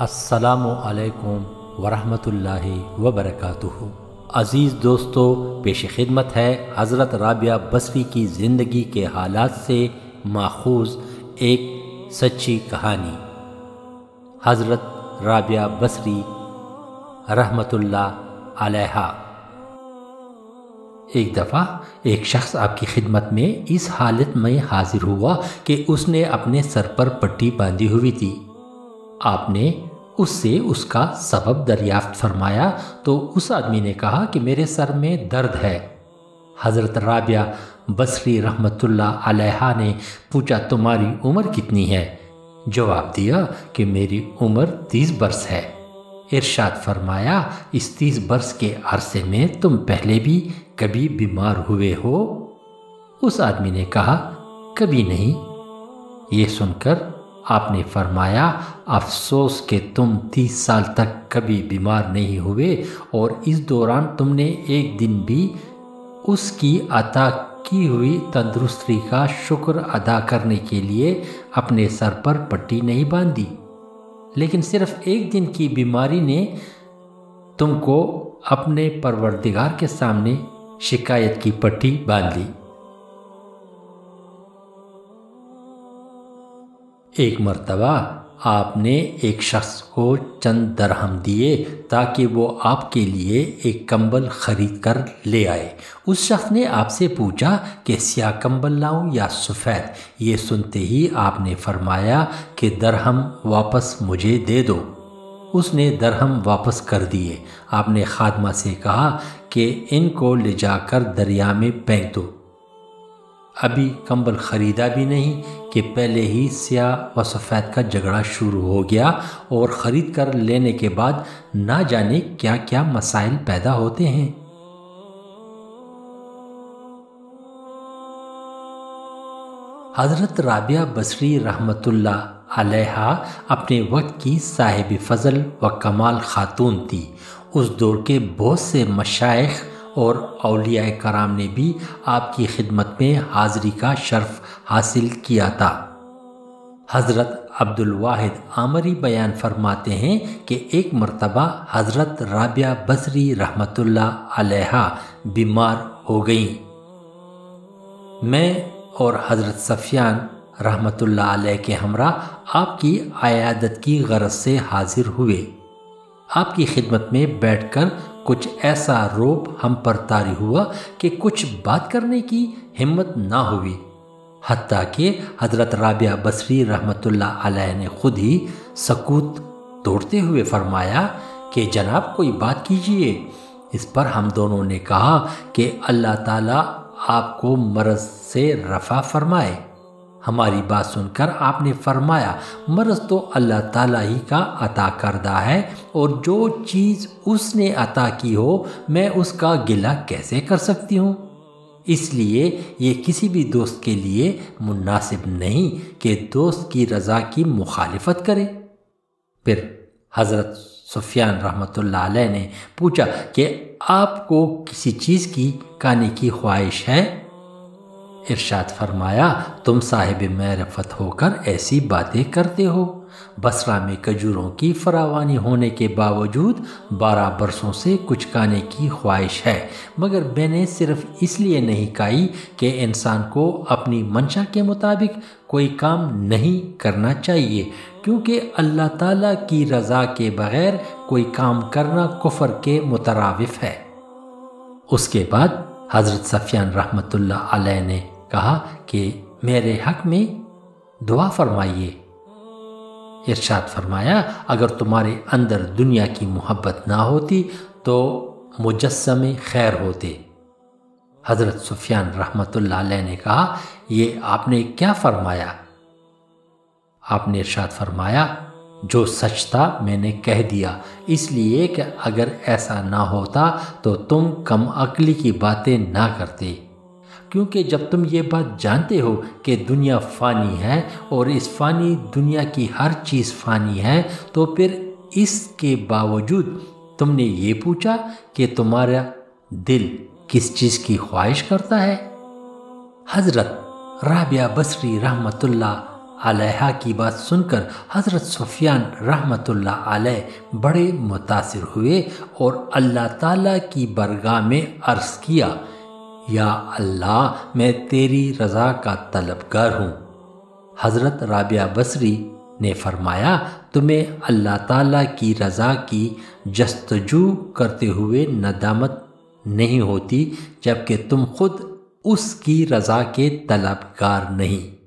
السلام علیکم ورحمۃ اللہ وبرکاتہ۔ عزیز دوستو، پیش خدمت ہے حضرت رابعہ بصری کی زندگی کے حالات سے ماخوذ ایک سچی کہانی۔ حضرت رابعہ بصری رحمۃ اللہ علیہا۔ ایک دفعہ ایک شخص آپ کی خدمت میں اس حالت میں حاضر ہوا کہ اس نے اپنے سر پر پٹی باندھی ہوئی تھی۔ آپ نے اس سے اس کا سبب دریافت فرمایا تو اس آدمی نے کہا کہ میرے سر میں درد ہے۔ حضرت رابعہ بصری رحمۃ اللہ علیہا نے پوچھا تمہاری عمر کتنی ہے؟ جواب دیا کہ میری عمر 30 برس ہے۔ ارشاد فرمایا اس 30 برس کے عرصے میں تم پہلے بھی کبھی بیمار ہوئے ہو؟ اس آدمی نے کہا کبھی نہیں۔ یہ سن کر آپ نے فرمایا افسوس کہ تم 30 سال تک کبھی بیمار نہیں ہوئے اور اس دوران تم نے ایک دن بھی اس کی عطا کی ہوئی تندرستی کا شکر ادا کرنے کے لیے اپنے سر پر پٹی نہیں باندھی، لیکن صرف ایک دن کی بیماری نے تم کو اپنے پروردگار کے سامنے شکایت کی پٹی باندھ لی۔ ایک مرتبہ آپ نے ایک شخص کو چند درہم دیے تاکہ وہ آپ کے لیے ایک کمبل خرید کر لے آئے۔ اس شخص نے آپ سے پوچھا کہ سیاہ کمبل لاؤں یا سفید؟ یہ سنتے ہی آپ نے فرمایا کہ درہم واپس مجھے دے دو۔ اس نے درہم واپس کر دیے۔ آپ نے خادمہ سے کہا کہ ان کو لے جا کر دریا میں پھینک دو۔ ابھی کمبل خریدا بھی نہیں کہ پہلے ہی سیاہ و سفید کا جھگڑا شروع ہو گیا اور خرید کر لینے کے بعد نہ جانے کیا کیا مسائل پیدا ہوتے ہیں۔ حضرت رابعہ بصری رحمۃ اللہ علیہا اپنے وقت کی صاحب فضل و کمال خاتون تھی۔ اس دور کے بہت سے مشائخ اور اولیاء کرام نے بھی آپ کی خدمت میں حاضری کا شرف حاصل کیا تھا۔ حضرت عبد الواحد آمری بیان فرماتے ہیں کہ ایک مرتبہ حضرت رابعہ بصری رحمۃ اللہ علیہا بیمار ہو گئیں۔ میں اور حضرت سفیان رحمۃ اللہ علیہ کے ہمراہ آپ کی عیادت کی غرض سے حاضر ہوئے۔ آپ کی خدمت میں بیٹھ کر کچھ ایسا روب ہم پر طاری ہوا کہ کچھ بات کرنے کی ہمت نہ ہوئی، حتیٰ کہ حضرت رابعہ بصری رحمۃ اللہ علیہ نے خود ہی سکوت توڑتے ہوئے فرمایا کہ جناب کوئی بات کیجئے۔ اس پر ہم دونوں نے کہا کہ اللہ تعالیٰ آپ کو مرض سے رفع فرمائے۔ ہماری بات سن کر آپ نے فرمایا مرض تو اللہ تعالیٰ ہی کا عطا کردہ ہے اور جو چیز اس نے عطا کی ہو میں اس کا گلہ کیسے کر سکتی ہوں؟ اس لیے یہ کسی بھی دوست کے لیے مناسب نہیں کہ دوست کی رضا کی مخالفت کرے۔ پھر حضرت سفیان رحمۃ اللہ علیہ نے پوچھا کہ آپ کو کسی چیز کی کھانے کی خواہش ہے؟ ارشاد فرمایا تم صاحب معرفت ہو کر ایسی باتیں کرتے ہو۔ بصرہ میں کھجوروں کی فراوانی ہونے کے باوجود 12 برسوں سے کچھ کھانے کی خواہش ہے، مگر میں نے صرف اس لیے نہیں کھائی کہ انسان کو اپنی منشا کے مطابق کوئی کام نہیں کرنا چاہیے، کیونکہ اللہ تعالیٰ کی رضا کے بغیر کوئی کام کرنا کفر کے مترادف ہے۔ اس کے بعد حضرت سفیان رحمۃ اللہ علیہ نے کہا کہ میرے حق میں دعا فرمائیے۔ ارشاد فرمایا اگر تمہارے اندر دنیا کی محبت نہ ہوتی تو مجسمے خیر ہوتے۔ حضرت سفیان رحمۃ اللہ علیہ نے کہا یہ آپ نے کیا فرمایا؟ آپ نے ارشاد فرمایا جو سچ تھا میں نے کہہ دیا، اس لیے کہ اگر ایسا نہ ہوتا تو تم کم عقلی کی باتیں نہ کرتے، کیونکہ جب تم یہ بات جانتے ہو کہ دنیا فانی ہے اور اس فانی دنیا کی ہر چیز فانی ہے تو پھر اس کے باوجود تم نے یہ پوچھا کہ تمہارا دل کس چیز کی خواہش کرتا ہے؟ حضرت رابعہ بصری رحمۃ اللہ علیہ کی بات سن کر حضرت سفیان رحمۃ اللہ علیہ بڑے متاثر ہوئے اور اللہ تعالیٰ کی بارگاہ میں عرض کیا، یا اللہ، میں تیری رضا کا طلبگار ہوں۔ حضرت رابعہ بصری نے فرمایا، تمہیں اللہ تعالیٰ کی رضا کی جستجو کرتے ہوئے ندامت نہیں ہوتی جبکہ تم خود اس کی رضا کے طلبگار نہیں۔